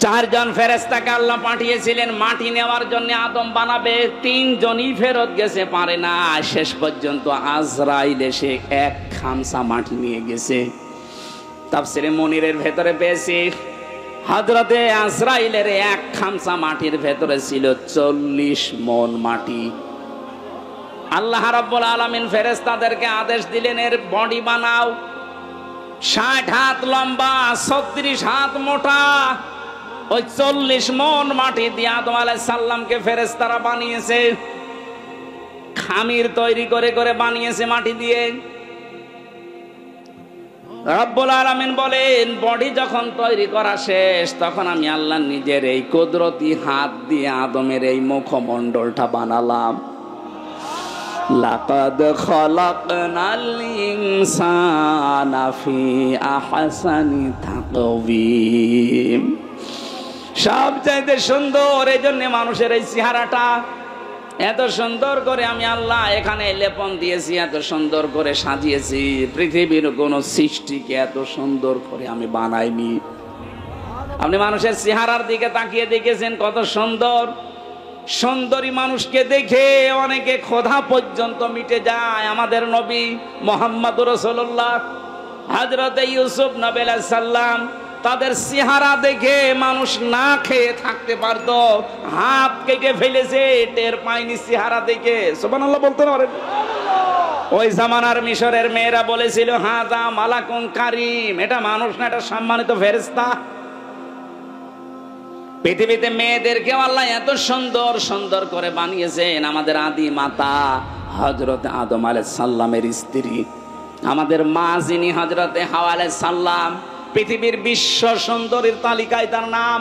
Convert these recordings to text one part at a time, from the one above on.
চারজন ফেরেশতাকে আল্লাহ পাঠিয়েছিলেন মাটি নেওয়ার জন্য, আদম বানাবে। তিনজনই ফেরত গেছে, পারে না। শেষ পর্যন্ত আজরাইল এসে এক খামসা মাটি নিয়ে গেছে। তাফসীরে মুনিরের ভেতরে পেয়েছি হযরতে আজরাইলের এক খামসা মাটির ভেতরে ছিল 40 মণ মাটি। আল্লাহ রাব্বুল আলামিন ফেরেশতাদেরকে আদেশ দিলেন, এর বডি বানাও। 60 হাত লম্বা, 36 হাত মোটা। ওই 40 মণ মাটি দিয়ে আদম আলাইহিস সালামকে ফেরেশতারা বানিয়েছে। খামির তৈরি করে করে বানিয়েছে মাটি দিয়ে। রব্বুল আলামিন বলেন, বডি যখন তৈরি করা শেষ, তখন আমি আল্লাহ নিজের এই কুদরতি হাত দিয়ে আদমের এই মুখমণ্ডলটা বানালাম। লাকাদ খলাকনাল ইনসানা ফি আহসানি তাকওয়িম। সবচাইতে সুন্দর, এই জন্য মানুষের এই চেহারাটা এত সুন্দর করে আমি আল্লাহ এখানে লেপন দিয়েছি, এত সুন্দর করে সাজিয়েছি। পৃথিবীর কোন সৃষ্টিকে এত সুন্দর করে আমি বানাইনি। আপনি মানুষের চেহারার দিকে তাকিয়ে দেখেছেন কত সুন্দর। সুন্দরী মানুষকে দেখে অনেকে ক্ষুধা পর্যন্ত মিটে যায়। আমাদের নবী মুহাম্মদুর রাসূলুল্লাহ, হযরত ইউসুফ নবী আলাইহিস সালাম, তাদের চেহারা দেখে মানুষ না খেয়ে থাকতে পারত। হাত কেটে ফেলেছে, টের পায়নি চেহারা দেখে। সুবহানাল্লাহ বলতে পারেন? ওই জামানার মিশরের মেয়েরা বলেছিল, হাযা মালাকুন কারীম, এটা মানুষ না, এটা সম্মানিত ফেরেশতা। পৃথিবীতে মেয়েদেরকেও আল্লাহ এত সুন্দর সুন্দর করে বানিয়েছেন। আমাদের আদি মাতা হযরত আদম আলাইহিস সালামের স্ত্রী, আমাদের মা যিনি হযরতে হাওয়া আলাইহিস সালাম, পৃথিবীর বিশ্ব সুন্দরীর তালিকায় তার নাম।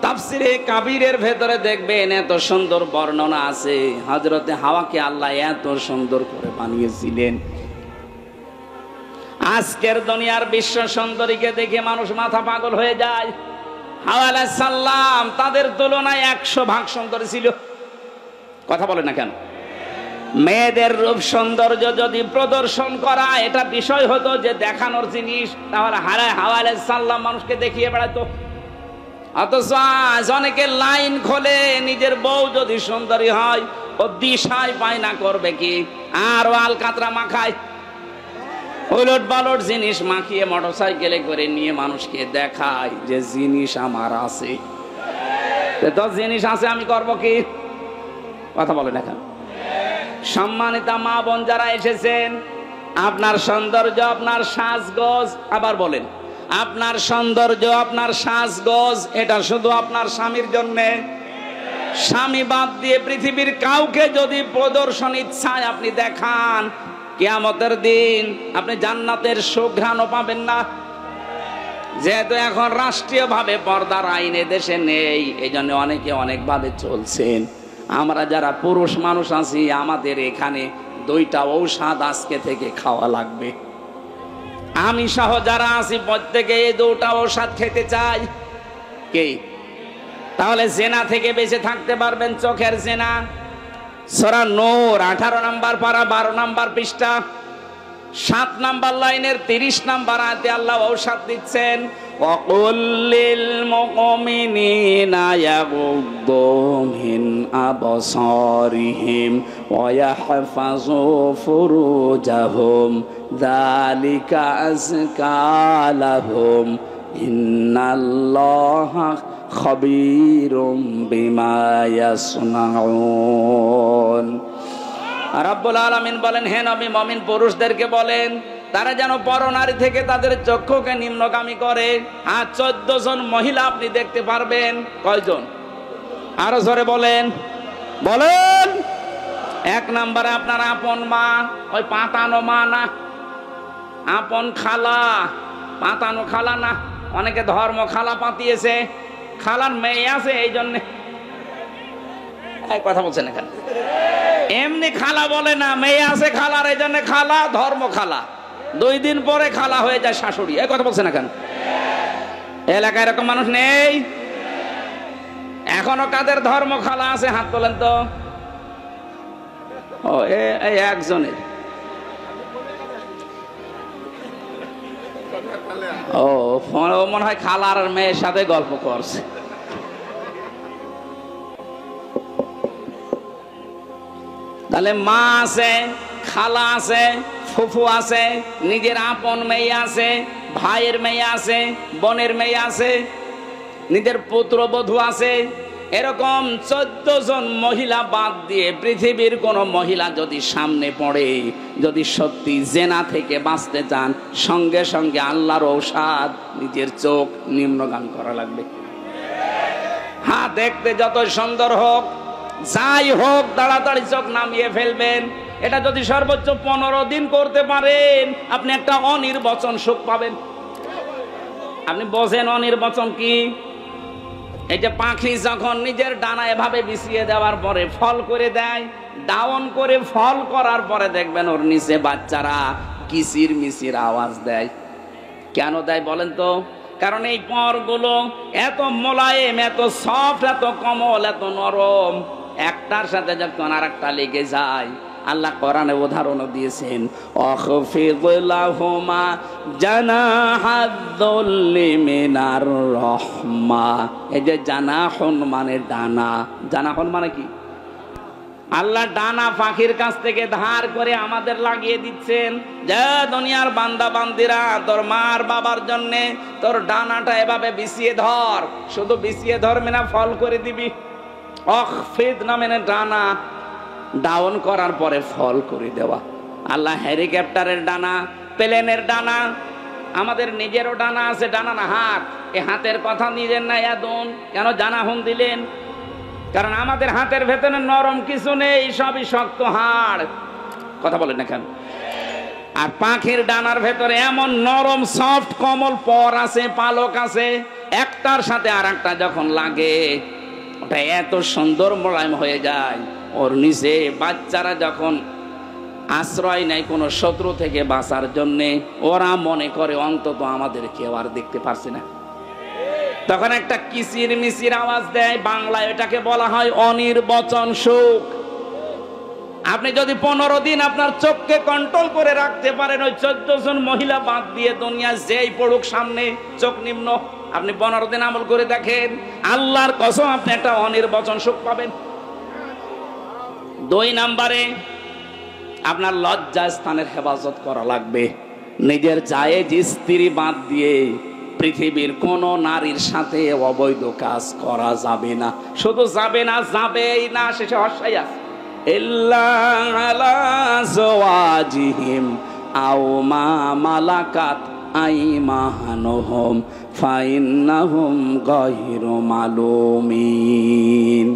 তাফসীরে কাবীরের ভেতরে দেখবেন এত সুন্দর বর্ণনা আছে। হযরতে হাওয়াকে আল্লাহ এত সুন্দর করে বানিয়েছিলেন। আজকের দুনিয়ার বিশ্ব সুন্দরীকে দেখে মানুষ মাথা পাগল হয়ে যায়। হাওয়া আলাইহিস সালাম তাদের তুলনায় 100 ভাগ সুন্দর ছিল। কথা বলে না কেন? মেয়েদের রূপ সৌন্দর্য যদি প্রদর্শন করা এটা বিষয় হতো যে দেখানোর জিনিস, তাহলে হাওয়া আলাইহিস সালাম মানুষকে দেখিয়ে বেড়াতো। অথচ আজ অনেকে লাইন খোলে, নিজের বউ যদি সুন্দরী হয় ও দিশায় পায় না করবে কি, আর আলকাতরা মাখায়, উলট পালট জিনিস মাখিয়ে মোটরসাইকেলে করে নিয়ে মানুষকে দেখায় যে জিনিস আমার আছে। তো জিনিস আছে, আমি করব কি? কথা বলে না কেন? সম্মানিতা মা বোন যারা এসেছেন, আপনার সৌন্দর্য, আপনার সাজগোজ, আবার বলেন, আপনার সৌন্দর্য, আপনার সাজগোজ এটা শুধু আপনার স্বামীর জন্য। স্বামী বাদ দিয়ে পৃথিবীর কাউকে যদি প্রদর্শন ইচ্ছায় আপনি দেখান, কিয়ামতের দিন আপনি জান্নাতের সুঘ্রাণও পাবেন না। যেহেতু এখন রাষ্ট্রীয়ভাবে পর্দার আইন দেশে নেই, এই জন্য অনেকে অনেকভাবে চলছেন। আমরা যারা পুরুষ মানুষ আছি, আমাদের এখানে 2টা ঔষধ আজকে থেকে খাওয়া লাগবে। আমি সহ যারা আছি প্রত্যেকে এই 2টা ঔষধ খেতে চাই। কে? তাহলে জেনা থেকে বেঁচে থাকতে পারবেন। চোখের জেনা, সূরা নূর 18 নম্বর পারা 12 নম্বর পৃষ্ঠা 7 নম্বর লাইনের 30 নম্বর আয়াতে আল্লাহ ঔষধ দিচ্ছেন, ওয়াকুল লিল মুমিনিনা ইয়াগুদ্দু মিন আবসারিহিম ওয়া ইয়াহফাযু ফুরুজাহুম যালিকা আযকা লাহুম ইন্নাল্লাহা খাবীরুম বিমা ইয়াসনাউন। রাব্বুল আলামিন বলেন, হে নবী, মুমিন পুরুষদেরকে বলেন তারা যেন পরনারী থেকে তাদের চক্ষুকে নিম্নগামী করে। আর 14 জন মহিলা আপনি দেখতে পারবেন। কয়জন? আরো জোরে বলেন, বলেন। 1 নম্বরে আপনার আপন মা, ওই পাতানো মা না, আপন খালা, পাতানো খালা না। অনেকে ধর্ম খালা পাতিয়েছে, খালার মেয়ে আছে এই জন্যে। কথা বলছেন এখানে, এমনি খালা বলে না, মেয়ে আছে খালার, এই জন্য খালা, ধর্ম খালা। 2 দিন পরে খালা হয়ে যায় শাশুড়ি। এই কথা বলছেন এখানে। এলাকায় এরকম মানুষ নেই? এখনো কাদের ধর্ম খালা আছে হাত তোলেন তো। ও এই একজনের। ও মনে হয় খালার মেয়ের সাথে গল্প করছে। তাহলে মা আছে, খালা আছে, ফুফু আছে, নিজের আপন মেয়ে আছে, ভাইয়ের মেয়ে আছে, বোনের মেয়ে আছে, নিজের পুত্রবধূ আছে। এরকম 14 জন মহিলা বাদ দিয়ে পৃথিবীর কোন মহিলা যদি সামনে পড়ে, যদি সত্যি জেনা থেকে বাঁচতে চান, সঙ্গে সঙ্গে আল্লাহর ঔষধ নিজের চোখ নিম্নগামী করা লাগবে। হ্যাঁ, দেখতে যত সুন্দর হোক, যাই হোক, তাড়াতাড়ি চোখ নামিয়ে ফেলবেন। এটা যদি সর্বোচ্চ 15 দিন করতে পারেন, আপনি একটা অনির্বচন সুখ পাবেন। আপনি বোঝেন অনির্বচন কি? এই যে পাখি যখন নিজের ডানা এভাবে বিছিয়ে দেওয়ার পরে ফল করে দেয়, ডাউন করে ফল করার পরে দেখবেন ওর নিচে বাচ্চারা কিচির মিচির আওয়াজ দেয়। কেন দেয় বলেন তো? কারণ এই পরগুলো এত মোলায়েম, এত সফট, এত কোমল, এত নরম, একটার সাথে যখন আরেকটা লেগে যায়, আল্লাহ কোরআনে উদাহরণও দিয়েছেন, অখফিদ লাহুমা জানাহাদ-দুল্লি মিনার রাহমা। এই যে জানাহুন মানে ডানা, জানাহুন মানে কি? আল্লাহ ডানা পাখির কাছ থেকে ধার করে আমাদের লাগিয়ে দিচ্ছেন, যে দুনিয়ার বান্দা বান্দিরা, তোর মার বাবার জন্য তোর ডানাটা এভাবে বিছিয়ে ধর। শুধু বিছিয়ে ধরবে না, ফল করে দিবি। অখফিদ না মানে ডানা ডাউন করার পরে ফল করে দেওয়া। আল্লাহ হেলিকপ্টারের ডানা, প্লেনের ডানা, আমাদের নিজেরও ডানা আছে। ডানা না হাত, এই হাতের কথা নিজের না ইয়াদুন। কেন জানাহুন দিলেন? কারণ আমাদের হাতের ভেতরে নরম কিছু নেই, সবই শক্ত হাড়। কথা বলেন না কেন? আর পাখির ডানার ভেতরে এমন নরম সফট কোমল পর আছে, পালক আছে, একটার সাথে আর একটা যখন লাগে ওটা এত সুন্দর মোলায়েম হয়ে যায়। ওর নিচে বাচ্চারা যখন আশ্রয় নেয় কোনো শত্রু থেকে বাঁচার জন্যে, ওরা মনে করে অন্তত আমাদের কেউ আর দেখতে পারছে না, তখন একটা কিচির মিচির আওয়াজ দেয়। বাংলায় এটাকে বলা হয় অনির্বচন সুখ। আপনি যদি 15 দিন আপনার চোখকে কন্ট্রোল করে রাখতে পারেন, ওই 14 জন মহিলা বাদ দিয়ে দুনিয়া যেই পড়ুক সামনে, চোখ নিম্ন, আপনি 15 দিন আমল করে দেখেন, আল্লাহর কসম আপনি একটা অনির্বচন সুখ পাবেন। 2 নম্বরে আপনার লজ্জা স্থানের হেফাজত করা লাগবে। নিজের জায়েজ স্ত্রী বাদ দিয়ে পৃথিবীর কোন নারীর সাথে অবৈধ কাজ করা যাবে না। শুধু যাবে না, যাবেই না, শেষে হর্ষাই আছে, ইল্লা আলা যাওয়াজিহিম আও মা মালাকাত আইমানুহুম ফাইন্নাহুম গায়রু মালুমিন।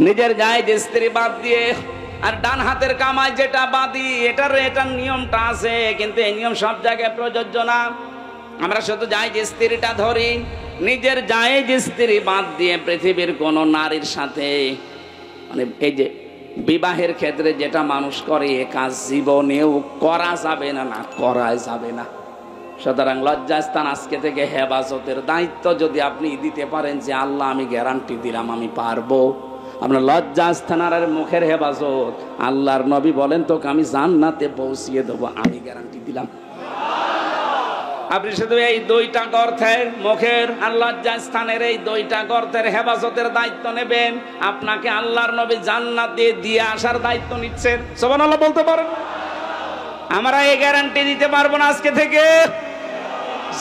নিজের জায়েজ স্ত্রী বাদ দিয়ে আর ডান হাতের কামাই যেটা বাদি, এটার নিয়মটা আছে, কিন্তু এই নিয়ম সব জায়গায় প্রযোজ্য না। আমরা শুধু জায়েজ স্ত্রীটা ধরি, নিজের জায়েজ স্ত্রী বাদ দিয়ে পৃথিবীর কোন নারীর সাথে, মানে এই যে বিবাহের ক্ষেত্রে যেটা মানুষ করে, এ কাজ জীবনেও করা যাবে না, না করা যাবে না। সুতরাং লজ্জাস্থান আজকে থেকে হেফাজতের দায়িত্ব যদি আপনি দিতে পারেন, যে আল্লাহ আমি গ্যারান্টি দিলাম আমি পারবো, আপনার লজ্জাস্থানের মুখের হেফাজত, আল্লাহর নবী বলেন তোকে আমি জান্নাতে পৌঁছিয়ে দেবো, আমি গ্যারান্টি দিলাম। আপনি শুধু এই 2টা গর্তের, মুখের আর লজ্জাস্থানের এই 2টা গর্তের হেফাজতের দায়িত্ব নেবেন, আপনাকে আল্লাহর নবী জান্নাতে দিয়ে আসার দায়িত্ব নিচ্ছেন। সুবহানাল্লাহ বলতে পারেন? আমরা এই গ্যারান্টি দিতে পারবো না আজকে থেকে।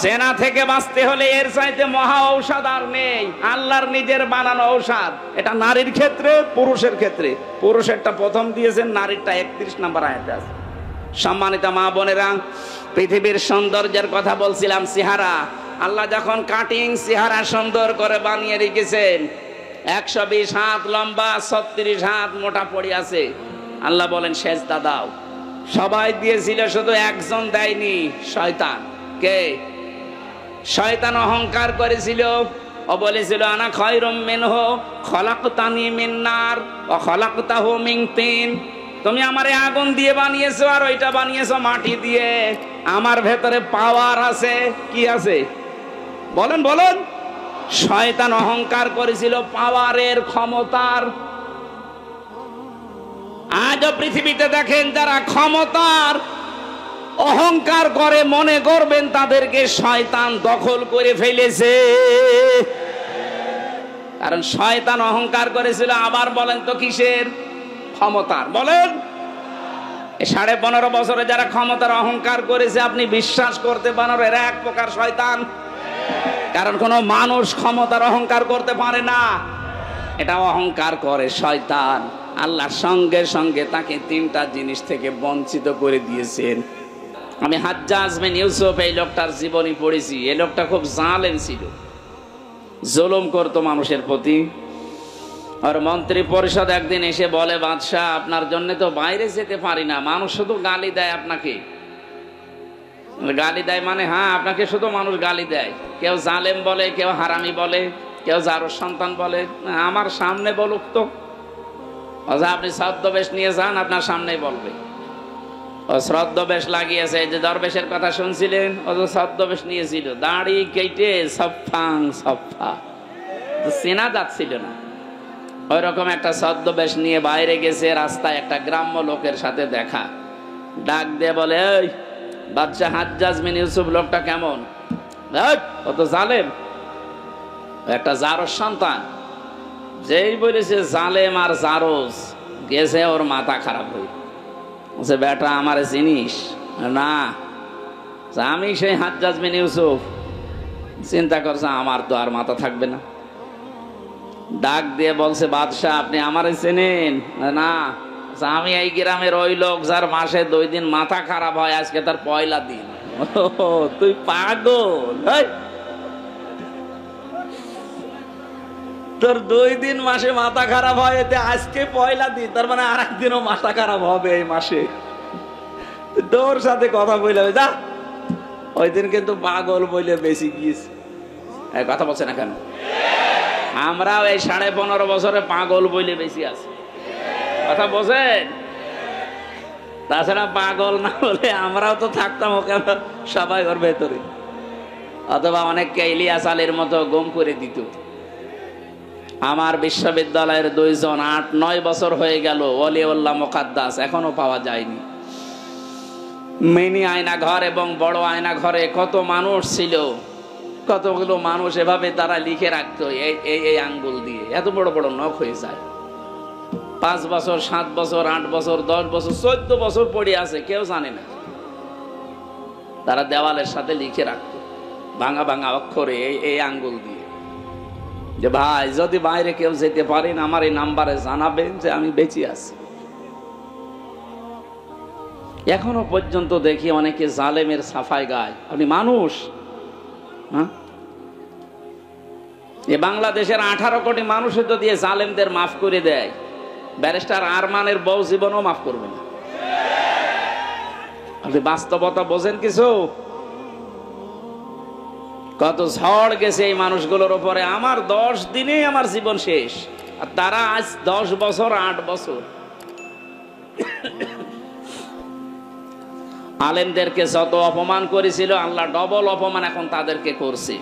জেনা থেকে বাঁচতে হলে এর চাইতে মহা ঔষধ আর নেই, আল্লাহর নিজের বানানো ঔষধ। এটা নারীর ক্ষেত্রে, পুরুষের ক্ষেত্রে। পুরুষেরটা প্রথম দিয়েছেন, নারীরটা 31 নম্বর আয়াতে আছে। সম্মানিত মা বোনেরা, পৃথিবীর সৌন্দর্যের কথা বলছিলাম, চেহারা। আল্লাহ যখন কাটিং চেহারা সুন্দর করে বানিয়ে রেখেছেন, 120 হাত লম্বা, 36 হাত মোটা পড়ে আছে। আল্লাহ বলেন সেজদা দাও। সবাই দিয়েছিল, শুধু একজন দেয়নি, শয়তান। কে? শয়তান অহংকার করেছিল, ও বলেছিল আনা খায়রুম মিনহু খলাকতানি মিন নার ওয়া খলাকতাহু মিন তিন। তুমি আমারে আগুন দিয়ে বানিয়েছো আর ওইটা বানিয়েছো মাটি দিয়ে। আমার ভেতরে পাওয়ার আছে। কি আছে বলেন বলেন? শয়তান অহংকার করেছিল পাওয়ারের, ক্ষমতার। আজও পৃথিবীতে দেখেন যারা ক্ষমতার, অহংকার করে মনে করবেন তাদেরকে শয়তান দখল করে ফেলেছে, কারণ শয়তান অহংকার করেছিল। আবার বলেন তো কিসের? ক্ষমতার। বলেন, 15.5 বছরে যারা ক্ষমতার অহংকার করেছে আপনি বিশ্বাস করতে পারেন এরা এক প্রকার শয়তান, কারণ কোন মানুষ ক্ষমতার অহংকার করতে পারে না, এটা অহংকার করে শয়তান। আল্লাহর সঙ্গে সঙ্গে তাকে 3টা জিনিস থেকে বঞ্চিত করে দিয়েছেন। আমি হাজ্জাজ বিন ইউসুফ এই লোকটার জীবনী পড়েছি। এই লোকটা খুব জালেম ছিল, জুলুম করত মানুষের প্রতি। আর মন্ত্রী পরিষদ একদিন এসে বলে, বাদশাহ আপনার জন্য তো বাইরে যেতে পারি না, মানুষ শুধু গালি দেয় আপনাকে। গালি দেয় মানে? হ্যাঁ, আপনাকে শুধু মানুষ গালি দেয়, কেউ জালেম বলে, কেউ হারামি বলে, কেউ জারোর সন্তান বলে। আমার সামনে বলুক তো, আপনি ছদ্মবেশ নিয়ে যান, আপনার সামনেই বলবে। ও ছদ্মবেশ লাগিয়েছে, এই যে দরবেশের কথা শুনছিলেন, ও তো ছদ্মবেশ নিয়েছিল, দাড়ি কেটে সফাং সফা, চেনা যাচ্ছিল না। ওই রকম একটা ছদ্মবেশ নিয়ে বাইরে গেছে, রাস্তায় একটা গ্রাম্য লোকের সাথে দেখা। ডাক দিয়ে বলে, এই বাদশাহ হাজ্জাজ বিন ইউসুফ লোকটা কেমন? ও তো জালেম, একটা জারোর সন্তান। যেই বলেছে জালেম আর জারোজ, গেছে ওর মাথা খারাপ হয়ে। বলছে, বেটা আমার জিনিস না, আমি সেই হাজ্জাজ বিন ইউসুফ। চিন্তা করছে আমার তো আর মাথা থাকবে না। ডাক দিয়ে বলছে, বাদশাহ আপনি আমারে চেনেন? না। আমি এই গ্রামের ওই লোক যার মাসে 2 দিন মাথা খারাপ হয়, আজকে তার পয়লা দিন। তুই পাগল, তোর 2 দিন মাসে মাথা খারাপ হয়, এতে আজকে পয়লা দিন, তার মানে আর একদিনও মাথা খারাপ হবে এই মাসে। তোর সাথে কথা বলে যা, ওই দিন কিন্তু পাগল বলে বেশি গিয়েছে। কথা বলছে না কেন? আমরাও এই 15.5 বছরে পাগল বলে বেশি আছি। কথা বোঝেন? তাছাড়া পাগল না বলে আমরাও তো থাকতাম ওকে সবাই ওর ভেতরে, অথবা অনেককে ইলিয়াস আলীর মতো গুম করে দিত। আমার বিশ্ববিদ্যালয়ের 2 জন 8-9 বছর হয়ে গেল, ওলিউল্লাহ মুকাদ্দাস এখনো পাওয়া যায়নি। মিনি আয়না ঘর এবং বড় আয়না ঘরে কত মানুষ ছিল, কতগুলো মানুষ এভাবে তারা লিখে রাখতো এই আঙ্গুল দিয়ে, এত বড় বড় নখ হয়ে যায়। 5 বছর, 7 বছর, 8 বছর, 10 বছর, 14 বছর পড়ে আছে, কেউ জানে না। তারা দেওয়ালের সাথে লিখে রাখতো ভাঙা ভাঙা অক্ষরে এই আঙ্গুল দিয়ে, যে ভাই যদি বাইরে কেউ যেতে পারেন আমার এই নাম্বারে জানাবেন যে আমি বেঁচে আছি। এখনো পর্যন্ত দেখি অনেকে জালেমের সাফাই গায়। আপনি মানুষ, হ্যাঁ? এ বাংলাদেশের 18 কোটি মানুষের যদি জালেমদের মাফ করে দেয়, ব্যারিস্টার আরমানের বউ জীবনও মাফ করবে না। আপনি বাস্তবতা বোঝেন কিছু? কত ঝড় গেছে এই মানুষগুলোর উপরে। আমার 10 দিনে আমার জীবন শেষ, আর তারা আজ 10 বছর 8 বছর। আলেমদেরকে যত অপমান করেছিল, আল্লাহ ডবল অপমান এখন তাদেরকে করছে।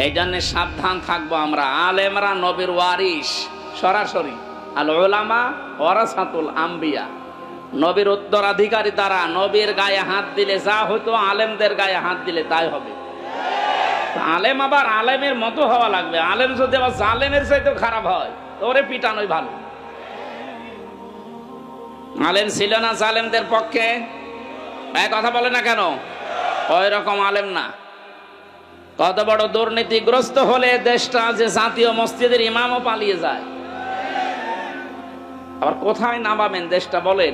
এই জন্য সাবধান থাকবো আমরা। আলেমরা নবীর ওয়ারিস, সরাসরি। আল উলামা ওয়ারাসাতুল আম্বিয়া, নবীর উত্তরাধিকারী তারা। নবীর গায়ে হাত দিলে যা হতো, আলেমদের গায়ে হাত দিলে তাই হবে। আলেম আবার আলেমের মতো হওয়া লাগবে। আলেম যদি আবার জালেমের চাইতে খারাপ হয়, তোরে পিটানোই ভালো। আলেম ছিল না জালেমদের পক্ষে? কথা বলে না কেন? ওই রকম আলেম না। কত বড় দুর্নীতিগ্রস্ত হলে দেশটা যে জাতীয় মসজিদের ইমামও পালিয়ে যায়। আবার কোথায় নামাবেন দেশটা বলেন?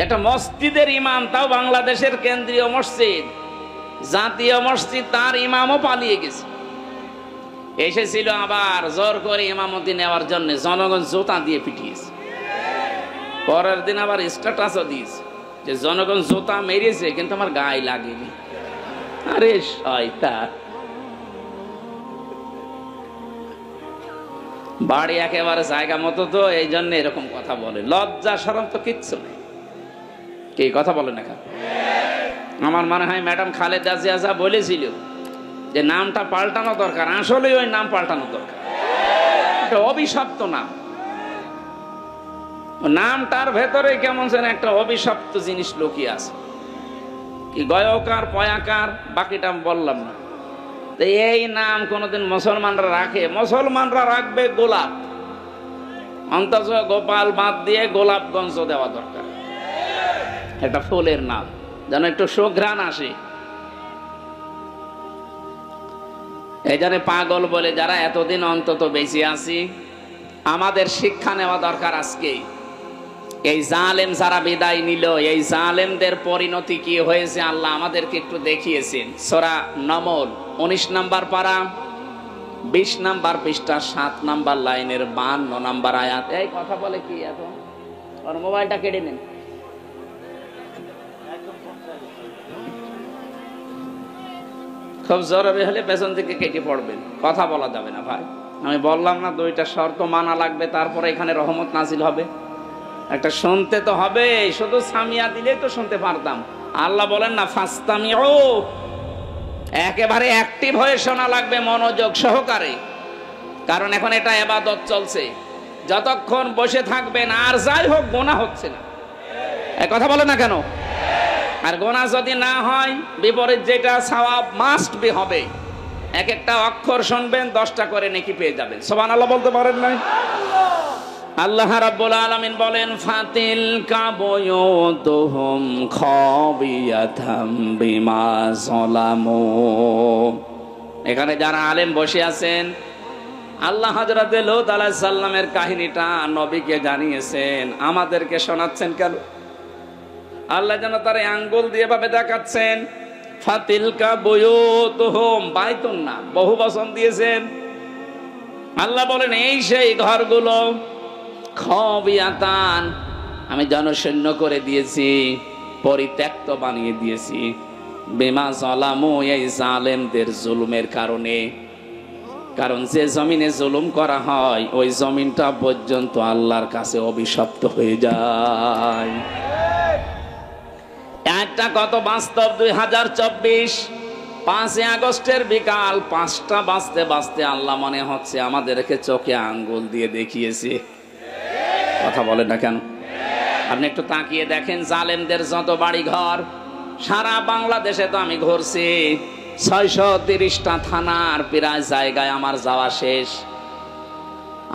একটা মসজিদের ইমাম, তাও বাংলাদেশের কেন্দ্রীয় মসজিদ, জাতীয় মসজিদ, তার ইমামও পালিয়ে গেছে। এসেছিল আবার জোর করে ইমামতি নেওয়ার জন্য, জনগণ জুতা দিয়ে পিটিয়েছে। পরের দিন আবার স্ট্যাটাসও দিয়েছে যে জনগণ জুতা মেরেছে কিন্তু আমার গায়ে লাগেনি। আরে শয়তান, বাড়ি একেবারে জায়গা মতো তো, এই জন্য এরকম কথা বলে। লজ্জা শরম তো কিচ্ছু নেই। কি কথা বলে না? আমার মনে হয় ম্যাডাম খালেদা জিয়া যা বলেছিল যে নামটা পাল্টানো দরকার, আসলে ওই নাম পাল্টানো দরকার। এটা অভিশপ্ত নাম। নামটার ভেতরে কেমন যেন একটা অভিশপ্ত জিনিস লুকিয়ে আছে, কি গয়কার পয়াকার, বাকিটা বললাম না। তো এই নাম কোনোদিন মুসলমানরা রাখে? মুসলমানরা রাখবে গোলাপ, অন্তত গোপাল বাদ দিয়ে গোলাপগঞ্জ দেওয়া দরকার, একটা ফুলের নাম, যেন একটু সুঘ্রাণ আসে। এই জন্য পাগল বলে যারা এতদিন অন্তত বেঁচে আছি, আমাদের শিক্ষা নেওয়া দরকার আজকে। এই জালেম যারা বিদায় নিল, এই জালেমদের পরিণতি কি হয়েছে আল্লাহ আমাদেরকে একটু দেখিয়েছেন। সূরা নমল 19 নম্বর পারা 20 নম্বর পৃষ্ঠা 7 নম্বর লাইনের 52 নম্বর আয়াত। এই কথা বলে কি এখন? ওর মোবাইলটা কেটে নেন। খুব জরুরি হলে পেছন থেকে কেটে পড়বেন, কথা বলা যাবে না ভাই। আমি বললাম না 2টা শর্ত মানা লাগবে, তারপরে এখানে রহমত নাজিল হবে। একটা শুনতে তো হবে, শুধু সামিয়া দিলেই তো শুনতে পারতাম। আল্লাহ বলেন না ফাস্তামিউ, একেবারে অ্যাক্টিভ হয়ে শোনা লাগবে, মনোযোগ সহকারে, কারণ এখন এটা ইবাদত চলছে। যতক্ষণ বসে থাকবেন আর যাই হোক গুনাহ হচ্ছে না, এই কথা বলে না কেন? আর গুনাহ যদি না হয়, বিপরীত যেটা সওয়াব মাস্ট বি হবে। এক একটা অক্ষর শুনবেন 10টা করে নেকি পেয়ে যাবেন। সুবহানাল্লাহ বলতে পারেন নাই? আল্লাহ রাব্বুল আলামিন বলেন ফাতিলকা বুয়ুতুহুম খাবিয়াতাম বিমা যালামু। এখানে যারা আলেম বসে আছেন, আল্লাহ হযরতে লূত আলাইহিস সালামের কাহিনীটা নবীকে জানিয়েছেন, আমাদেরকে শোনাচ্ছেন কেন? আল্লাহ যেন তার আঙ্গুল দিয়ে ভাবে দেখাচ্ছেন। ফাতিলকা বুয়ুতুহুম, বাইতুন না, বহু বচন দিয়েছেন। আল্লাহ বলেন এই সেই ঘরগুলো, খাবিয়াতান, আমি জনশূন্য করে দিয়েছি, পরিত্যক্ত বানিয়ে দিয়েছি, বিমা যালামু, এই জালেমদের জুলুমের কারণে। কারণ যে জমিনে জুলুম করা হয়, ওই জমিনটা পর্যন্ত আল্লাহর কাছে অভিশপ্ত হয়ে যায়। একটা কত বাস্তব। 2024 5 আগস্টের বিকাল 5টা বাজতে বাজতে আল্লাহ মনে হচ্ছে আমাদেরকে চোখে আঙ্গুল দিয়ে দেখিয়েছে। কথা বলেন না কেন? আপনি একটু তাকিয়ে দেখেন, জালেমদের যত বাড়ি ঘর সারা বাংলাদেশে তো আমি ঘুরছি, 630টা থানার প্রায় জায়গায় আমার যাওয়া শেষ।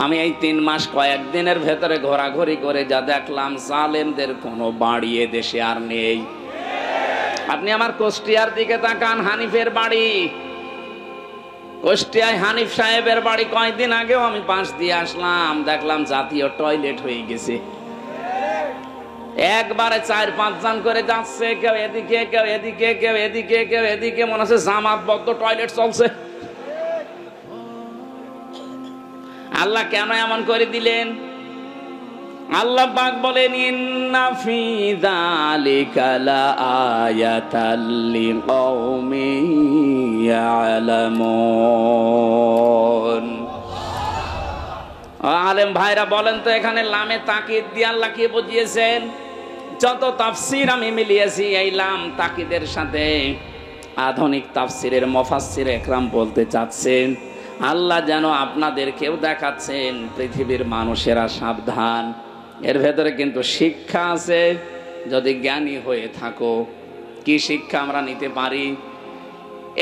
আমি এই 3 মাস কয়েকদিনের ভেতরে ঘোরাঘুরি করে যা দেখলাম, জালেমদের কোনো বাড়ি এ দেশে আর নেই। আপনি আমার কুষ্টিয়ার দিকে তাকান, হানিফের বাড়ি, কুষ্টিয়ায় হানিফ সাহেবের বাড়ি কয়েকদিন আগেও আমি পাশ দিয়ে আসলাম, দেখলাম জাতীয় টয়লেট হয়ে গেছে। একবারে 4-5 জন করে যাচ্ছে, কেউ এদিকে কেউ এদিকে কেউ এদিকে কেউ এদিকে, মনে হচ্ছে জামাতবদ্ধ টয়লেট চলছে। আল্লাহ কেন এমন করে দিলেন? আল্লাহ পাক বলেন ইন্না ফি যালিকা লাআয়াতাল লিকাউমিন ইয়ালামুন। আলেম ভাইরা বলেন তো, এখানে লামে তাকিদ দিয়ে আল্লাহ কি বুঝিয়েছেন? যত তাফসীর আমি মিলিয়েছি, এই লাম তাকিদের সাথে আধুনিক তাফসীরের মুফাসসির একরাম বলতে চাচ্ছেন, আল্লাহ যেন আপনাদেরকেও দেখাচ্ছেন পৃথিবীর মানুষেরা সাবধান, এর ভেতরে কিন্তু শিক্ষা আছে যদি জ্ঞানী হয়ে থাকো। কি শিক্ষা আমরা নিতে পারি?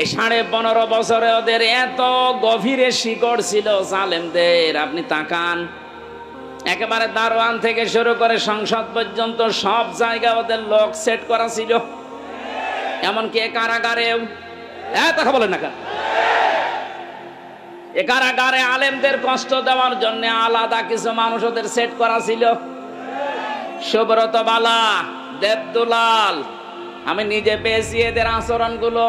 এই 15.5 বছরে ওদের এত গভীরে শিকড় ছিল জালেমদের। আপনি তাকান, একেবারে দারওয়ান থেকে শুরু করে সংসদ পর্যন্ত সব জায়গায় ওদের লোক সেট করা ছিল, এমনকি কারাগারেও। কথা বলেন না কেন? এ কারাগারে আলেমদের কষ্ট দেওয়ার জন্য আলাদা কিছু মানুষ ওদের সেট করা ছিল। সুব্রত বালা, দেবদুলাল, আমি নিজে পেয়েছি এদের আচরণগুলো।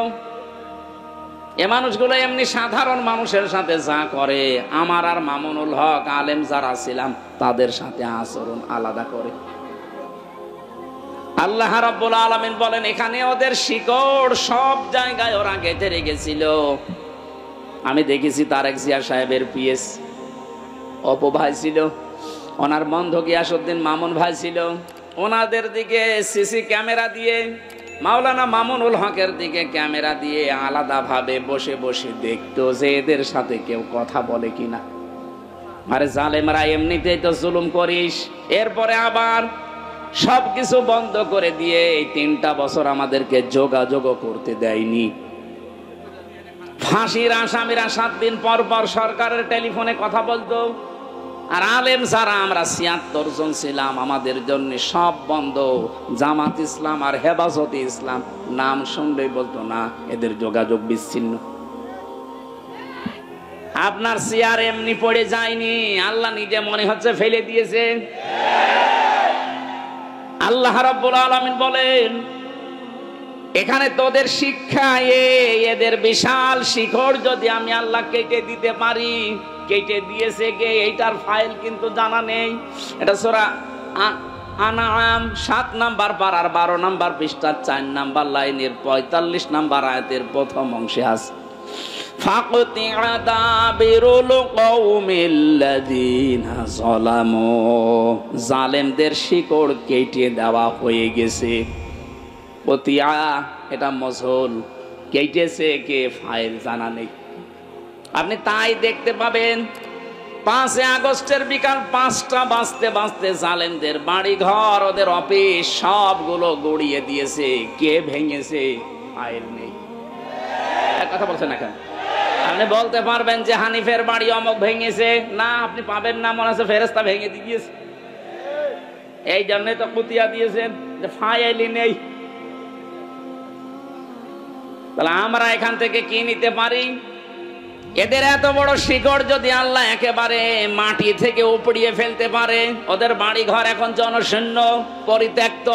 এ মানুষগুলো এমনি সাধারণ মানুষের সাথে যা করে, আমার আর মামুনুল হক আলেম যারা ছিলাম তাদের সাথে আচরণ আলাদা করে। আল্লাহ রাব্বুল আলামিন বলেন এখানে ওদের শিকড় সব জায়গায় ওরা গেঁথে রেখেছিল। আমি দেখেছি তারেক জিয়া সাহেবের পিএস অপু ভাই ছিল, ওনার বন্ধু গিয়াসউদ্দিন মামুন ভাই ছিল, ওনাদের দিকে সিসি ক্যামেরা দিয়ে, মাওলানা মামুনুল হকের দিকে ক্যামেরা দিয়ে আলাদাভাবে বসে বসে দেখতো যে এদের সাথে কেউ কথা বলে কিনা। আরে জালেমরা এমনিতেই তো জুলুম করিস, এরপরে আবার সবকিছু বন্ধ করে দিয়ে এই 3টা বছর আমাদেরকে যোগাযোগ করতে দেয়নি। ফাঁসির আসামিরা 7 দিন পর পর সরকারের টেলিফোনে কথা বলতো, আর আলেম যারা আমরা 76 জন ছিলাম, আমাদের জন্য সব বন্ধ। জামাত ইসলাম আর হেফাজতে ইসলাম নাম শুনলেই বলতো না, এদের যোগাযোগ বিচ্ছিন্ন। আপনার চেয়ার এমনি পড়ে যায়নি, আল্লাহ নিজে মনে হচ্ছে ফেলে দিয়েছে। আল্লাহ রাব্বুল আলামিন বলেন, এখানে তোদের শিক্ষা, এদের বিশাল শিখর যদি আমি আল্লাহ কেটে দিতে পারি। কেটে দিয়েছে কে, এইটার ফাইল কিন্তু জানা নেই। এটা সূরা আনআম 7 নাম্বার পারার 12 নাম্বার পৃষ্ঠার 4 নাম্বার লাইনের 45 নাম্বার আয়াতের প্রথম অংশে আছে, ফাকতিআ দাবিরুল কওমিল্লাযিনা যালামু, জালেমদের শিকড় কেটে দেওয়া হয়ে গেছে। কতিয়া এটা মজহুল, কেটেছে কে ফাইল জানা নেই। আপনি তাই দেখতে পাবেন 5 আগস্টের বিকাল 5টা বাজতে বাজতে জালেমদের বাড়ি ঘর, ওদের অফিস সবগুলো গড়িয়ে দিয়েছে। কে ভেঙেছে? ফাইল নেই। এক কথা বলছেন না কেন? আপনি বলতে পারবেন যে হানিফের বাড়ি অমুক ভেঙেছে? না, আপনি পাবেন না, মনে হচ্ছে ফেরেশতা ভেঙে দিয়েছে। এই জন্যই তো কুতিয়া দিয়েছেন যে ফাইলই নেই। তাহলে আমরা এখান থেকে কি নিতে পারি? এদের এত বড় শিকড় যদি আল্লাহ একেবারে মাটি থেকে উপড়িয়ে ফেলতে পারে, ওদের বাড়ি ঘর এখন জনশূন্য পরিত্যক্ত।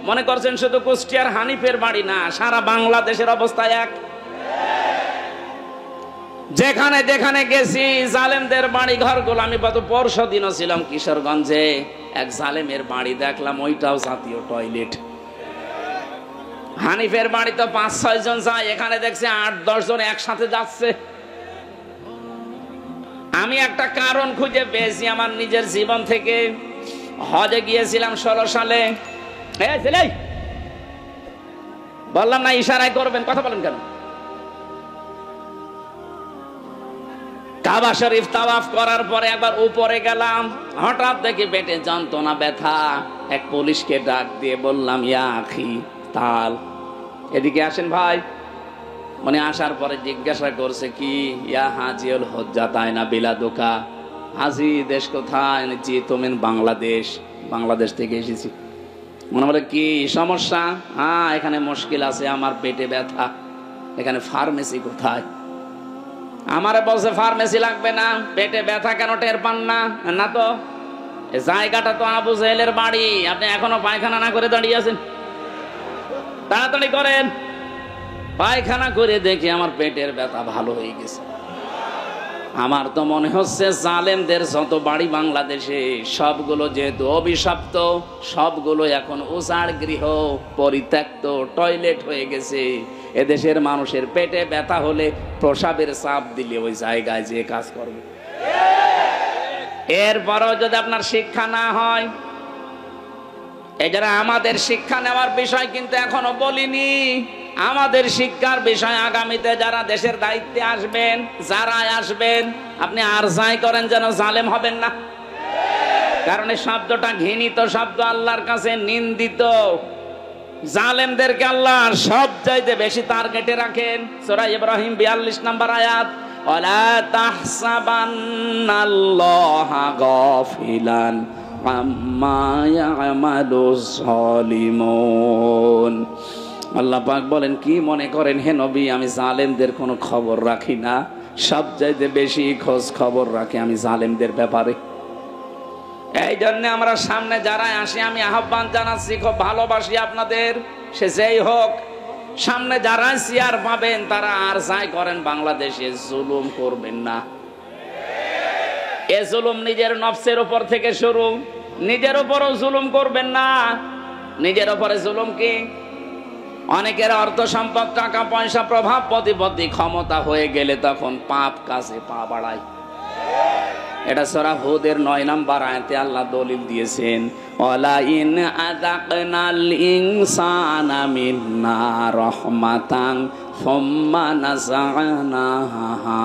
মনে করছেন শুধু কুষ্টিয়ার হানিফের বাড়ি না, সারা বাংলাদেশের অবস্থা এক। যেখানে যেখানে গেছি জালেমদের বাড়ি ঘরগুলো, আমি গত পরশু দিনও ছিলাম কিশোরগঞ্জে, এক জালেমের বাড়ি দেখলাম, ওইটাও জাতীয় টয়লেট। হানিফের বাড়ি তো 5-6 জন যায়, এখানে দেখছে 8-10 জন একসাথে যাচ্ছে। আমি একটা কারণ খুঁজে পেয়েছি আমার নিজের জীবন থেকে। হজে গিয়েছিলাম 16 সালে। বললাম না ইশারায় করবেন, কথা বলেন কেন? কাবা শরীফ তাওয়াফ করার পরে একবার উপরে গেলাম, হঠাৎ দেখি পেটে যন্ত্রণা, ব্যথা। এক পুলিশকে ডাক দিয়ে বললাম, ইয়া আখি তাল, এদিকে আসেন ভাই। মানে আসার পরে জিজ্ঞাসা করছে কি, ইয়া হাজিউল হজ্জা তাইনা বিলাদুকা, হাজি দেশ কোথায়? জি তুমি বাংলাদেশ। বাংলাদেশ থেকে এসেছি। মনে বলে কি সমস্যা? হ্যাঁ এখানে মুশকিল আছে, আমার পেটে ব্যথা। এখানে ফার্মেসি কোথায়? আমারে বলছে ফার্মেসি লাগবে না, পেটে ব্যথা কেন টের পান না? না তো, জায়গাটা তো আবু জেহেলের বাড়ি, আপনি এখনো পায়খানা না করে দাঁড়িয়ে আছেন। তাড়াতাড়ি করেন। পায়খানা করে দেখি আমার পেটের ব্যথা ভালো হয়ে গেছে। আমার তো মনে হচ্ছে জালেমদের যত বাড়ি বাংলাদেশে সবগুলো যেহেতু অভিশপ্ত, সবগুলো এখন উজাড় গৃহ, পরিত্যক্ত টয়লেট হয়ে গেছে। এদেশের মানুষের পেটে ব্যথা হলে প্রসাবের চাপ দিলে ওই জায়গায় যে কাজ করবে। এরপরও যদি আপনার শিক্ষা না হয়, এই যারা আমাদের শিক্ষা নেওয়ার বিষয় কিন্তু এখনো বলিনি। আমাদের শিক্ষার বিষয় আগামীতে যারা দেশের দায়িত্বে আসবেন, যারা আসবেন, আপনি আর যাই করেন যেন জালেম হবেন না। কারণ এই শব্দটা ঘৃণিত শব্দ, আল্লাহর কাছে নিন্দিত। জালেমদেরকে আল্লাহ সব চাইতে বেশি টার্গেটে রাখেন। সূরা ইব্রাহিম 42 নম্বর আয়াত, ওয়ালা তাহসাবান্নাল্লাহা গাফিলান আম্মা ইয়ামালুজ জালিমুন। আল্লাহ পাক বলেন, কি মনে করেন হে নবী আমি জালেমদের কোনো খবর রাখি না? সবচাইতে বেশি খোঁজ খবর রাখি আমি জালেমদের ব্যাপারে। এই জন্য আমরা সামনে যারা আসি আমি আহ্বান জানাচ্ছি, খুব ভালোবাসি আপনাদের, সে যেই হোক, সামনে যারা চেয়ার পাবেন তারা আর যাই করেন বাংলাদেশে জুলুম করবেন না। এ জুলুম নিজের নফসের উপর থেকে শুরু, নিজের উপরও জুলুম করবেন না। নিজের উপরে জুলুম কি? অনেকের অর্থ সম্পদ, টাকা পয়সা, প্রভাব প্রতিপত্তি, ক্ষমতা হয়ে গেলে তখন পাপ কাজে পা বাড়ায়। এটা সূরা হুদের 9 নম্বর আয়াতে আল্লাহ দলিল দিয়েছেন, ওয়ালা ইন আযাকনাল ইনসানা মিন্না রাহমাতান সুম্মা নাযা'নাহা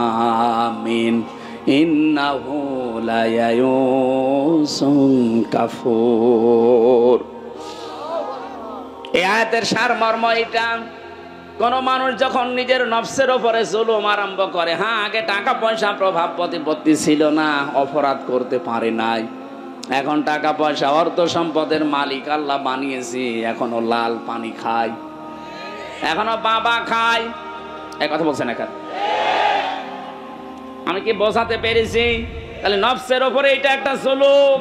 মিন ইন্নাহু লায়ায়ুসুন কাফুর। এই আয়াতের সারমর্ম এটা, কোন মানুষ যখন নিজের নফসের উপরে জুলুম আরম্ভ করে, হ্যাঁ আগে টাকা পয়সা প্রভাব প্রতিপত্তি ছিল না, অপরাধ করতে পারে নাই, এখন টাকা পয়সা অর্থ সম্পদের মালিক আল্লাহ বানিয়েছি, এখনো লাল পানি খায়, এখনো বাবা খায়। এই কথা বলছেন এখন? আমি কি বোঝাতে পেরেছি? তাহলে নফসের উপরে এটা একটা জুলুম।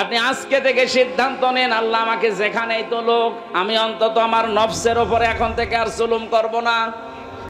আপনি আজকে থেকে সিদ্ধান্ত নেন, আল্লাহ আমাকে যেখানেই তো লোক, আমি অন্তত আমার নফসের উপরে এখন থেকে আর জুলুম করব না।